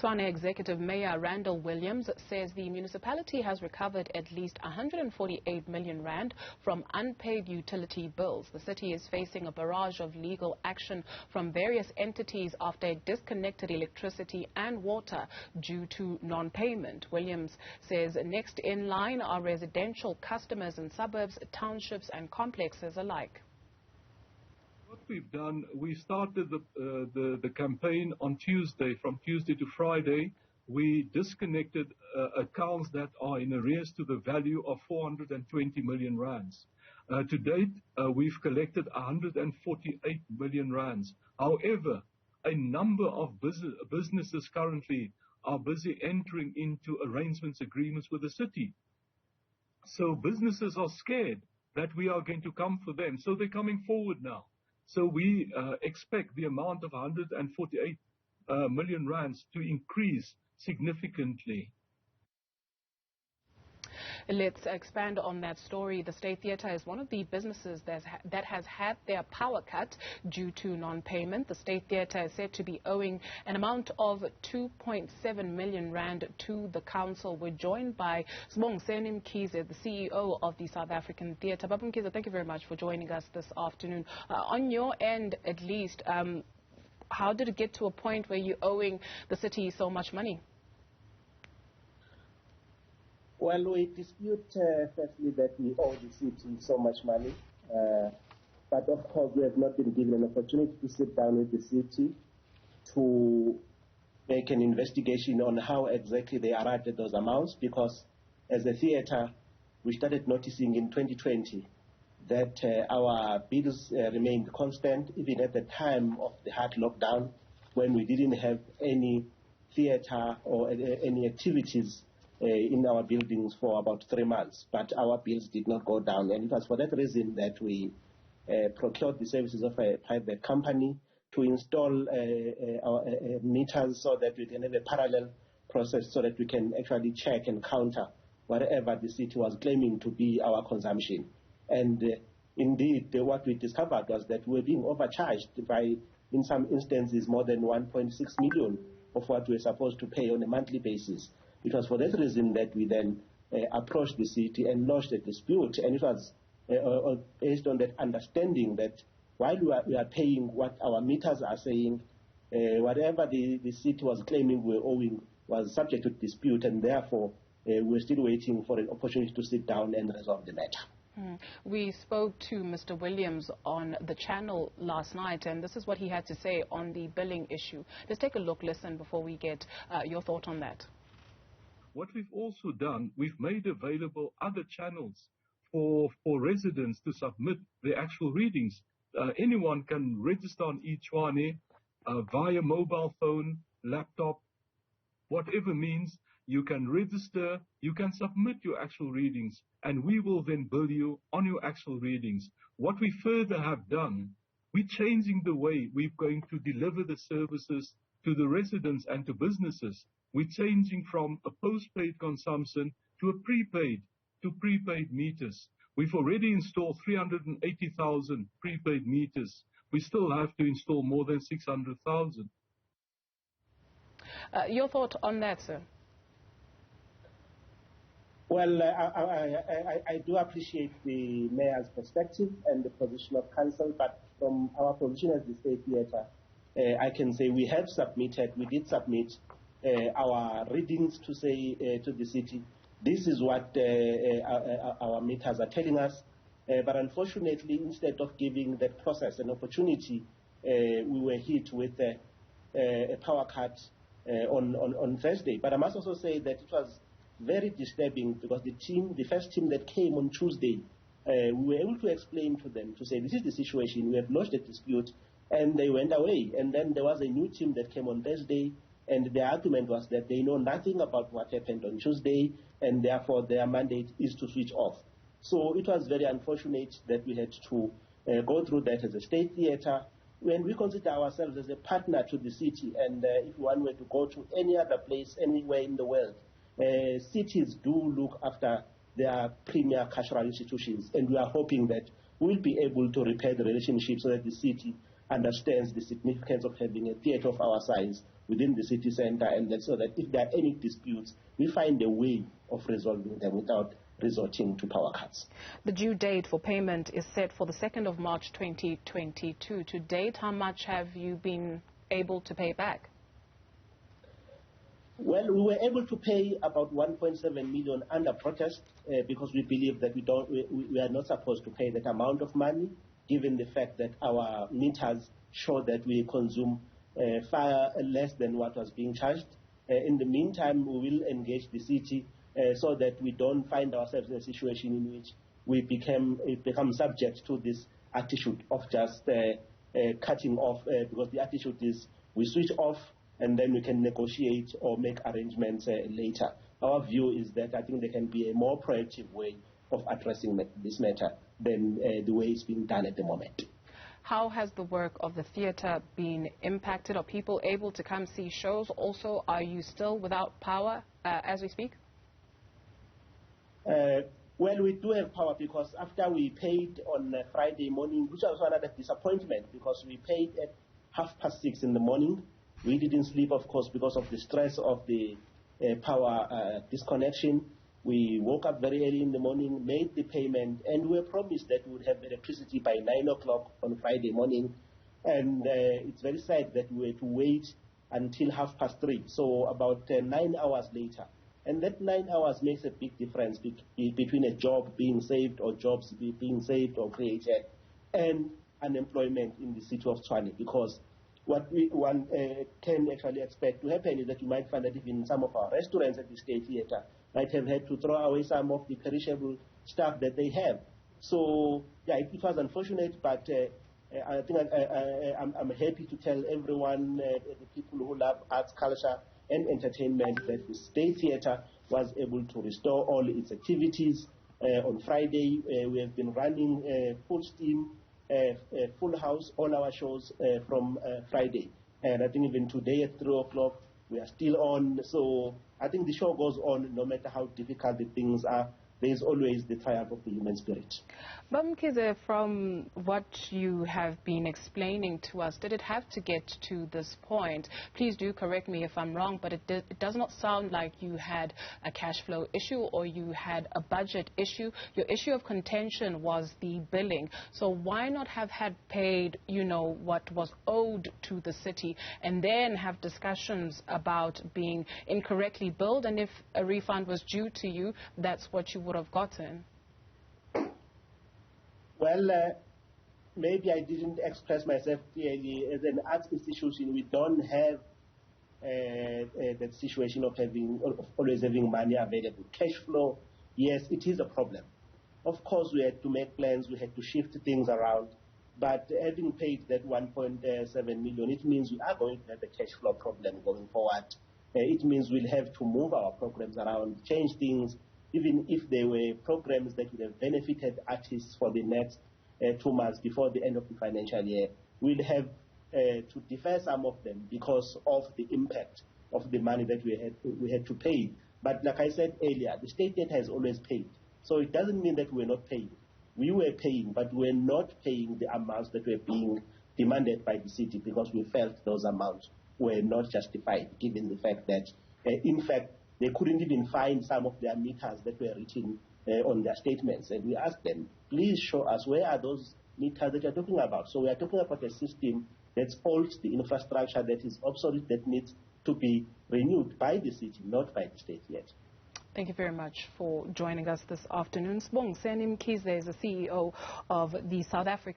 Tshwane Executive Mayor Randall Williams says the municipality has recovered at least 148 million rand from unpaid utility bills. The city is facing a barrage of legal action from various entities after it disconnected electricity and water due to non-payment. Williams says next in line are residential customers in suburbs, townships and complexes alike. What we've done, we started the campaign on Tuesday. From Tuesday to Friday, we disconnected accounts that are in arrears to the value of 420 million rands. To date, we've collected 148 million rands. However, a number of businesses currently are busy entering into arrangements agreements with the city. So businesses are scared that we are going to come for them. So they're coming forward now. So we expect the amount of 148 million rands to increase significantly. Let's expand on that story. The State Theatre is one of the businesses that has had their power cut due to non-payment. The State Theatre is said to be owing an amount of 2.7 million rand to the council. We're joined by Sibongiseni Mkhize, the CEO of the South African Theatre. Baba Mkhize, thank you very much for joining us this afternoon. On your end, at least, how did it get to a point where you're owing the city so much money? Well, we dispute, firstly, that we owe the city so much money. But of course, we have not been given an opportunity to sit down with the city to make an investigation on how exactly they arrived at those amounts, because as a theatre, we started noticing in 2020 that our bills remained constant, even at the time of the hard lockdown, when we didn't have any theatre or any activities in our buildings for about 3 months, but our bills did not go down. And it was for that reason that we procured the services of a private company to install our meters so that we can have a parallel process so that we can actually check and counter whatever the city was claiming to be our consumption. And indeed, what we discovered was that we were being overcharged by, in some instances, more than 1.6 million of what we were supposed to pay on a monthly basis. It was for that reason that we then approached the city and lodged a dispute, and it was based on that understanding that while we are paying what our meters are saying, whatever the city was claiming we were owing was subject to dispute, and therefore we're still waiting for an opportunity to sit down and resolve the matter. We spoke to Mr. Williams on the channel last night, and this is what he had to say on the billing issue. Let's take a look, listen, before we get your thought on that. What we've also done, we've made available other channels for residents to submit their actual readings. Anyone can register on eTshwane via mobile phone, laptop, whatever means. You can register, you can submit your actual readings, and we will then bill you on your actual readings. What we further have done, we're changing the way we're going to deliver the services to the residents and to businesses. We're changing from a postpaid consumption to prepaid meters. We've already installed 380,000 prepaid meters. We still have to install more than 600,000. Your thought on that, sir? Well, I do appreciate the mayor's perspective and the position of council, but from our position as the State Theatre, I can say we did submit our readings to say to the city, this is what our meters are telling us. But unfortunately, instead of giving that process an opportunity, we were hit with a power cut on Thursday. But I must also say that it was very disturbing because the first team that came on Tuesday, we were able to explain to them, to say, this is the situation, we have lodged a dispute, and they went away. And then there was a new team that came on Thursday, and the argument was that they know nothing about what happened on Tuesday, and therefore their mandate is to switch off. So it was very unfortunate that we had to go through that as a State Theatre. When we consider ourselves as a partner to the city, and if one were to go to any other place, anywhere in the world, cities do look after their premier cultural institutions, and we are hoping that we'll be able to repair the relationship so that the city understands the significance of having a theatre of our size within the city center, and so that if there are any disputes, we find a way of resolving them without resorting to power cuts. The due date for payment is set for the 2nd of March 2022. To date, how much have you been able to pay back? Well, we were able to pay about 1.7 million under protest because we believe that we are not supposed to pay that amount of money, given the fact that our meters show that we consume far less than what was being charged. In the meantime, we will engage the city so that we don't find ourselves in a situation in which we become subject to this attitude of just cutting off, because the attitude is we switch off and then we can negotiate or make arrangements later. Our view is that I think there can be a more proactive way of addressing this matter than the way it's being done at the moment. How has the work of the theatre been impacted? Are people able to come see shows? Also, are you still without power as we speak? Well, we do have power because after we paid on Friday morning, which was another disappointment because we paid at 6:30 in the morning. We didn't sleep, of course, because of the stress of the power disconnection. We woke up very early in the morning, made the payment, and we were promised that we would have electricity by 9 o'clock on Friday morning. And it's very sad that we had to wait until 3:30, so about 9 hours later. And that 9 hours makes a big difference between a job being saved or jobs being saved or created and unemployment in the city of Tshwane, because what one can actually expect to happen is that you might find that even some of our restaurants at the State Theatre might have had to throw away some of the perishable stuff that they have. So, yeah, it was unfortunate, but I think I'm happy to tell everyone, the people who love arts, culture, and entertainment, that the State Theatre was able to restore all its activities. On Friday, we have been running full steam, full house, all our shows from Friday. And I think even today at 3 o'clock, we are still on. So I think the show goes on no matter how difficult the things are. There is always the triumph of the human spirit. Mkhize, from what you have been explaining to us, did it have to get to this point? Please do correct me if I'm wrong, but it does not sound like you had a cash flow issue or you had a budget issue. Your issue of contention was the billing. So why not have had paid, what was owed to the city and then have discussions about being incorrectly billed, and if a refund was due to you, that's what you would have gotten? Well, maybe I didn't express myself clearly. As an arts institution, we don't have that situation of always having money available. Cash flow, yes, it is a problem. Of course, we had to make plans, we had to shift things around, but having paid that 1.7 million, it means we are going to have a cash flow problem going forward. It means we'll have to move our programs around, change things. Even if there were programs that would have benefited artists for the next 2 months before the end of the financial year, we'll have to defer some of them because of the impact of the money that we had to pay. But like I said earlier, the State Theatre has always paid. So it doesn't mean that we're not paying. We were paying, but we're not paying the amounts that were being demanded by the city because we felt those amounts were not justified, given the fact that, in fact, they couldn't even find some of their meters that were written on their statements. And we asked them, please show us where are those meters that you're talking about. So we are talking about a system that's old, the infrastructure that is obsolete, that needs to be renewed by the city, not by the state yet. Thank you very much for joining us this afternoon. Sibongiseni Mkhize is the CEO of the South African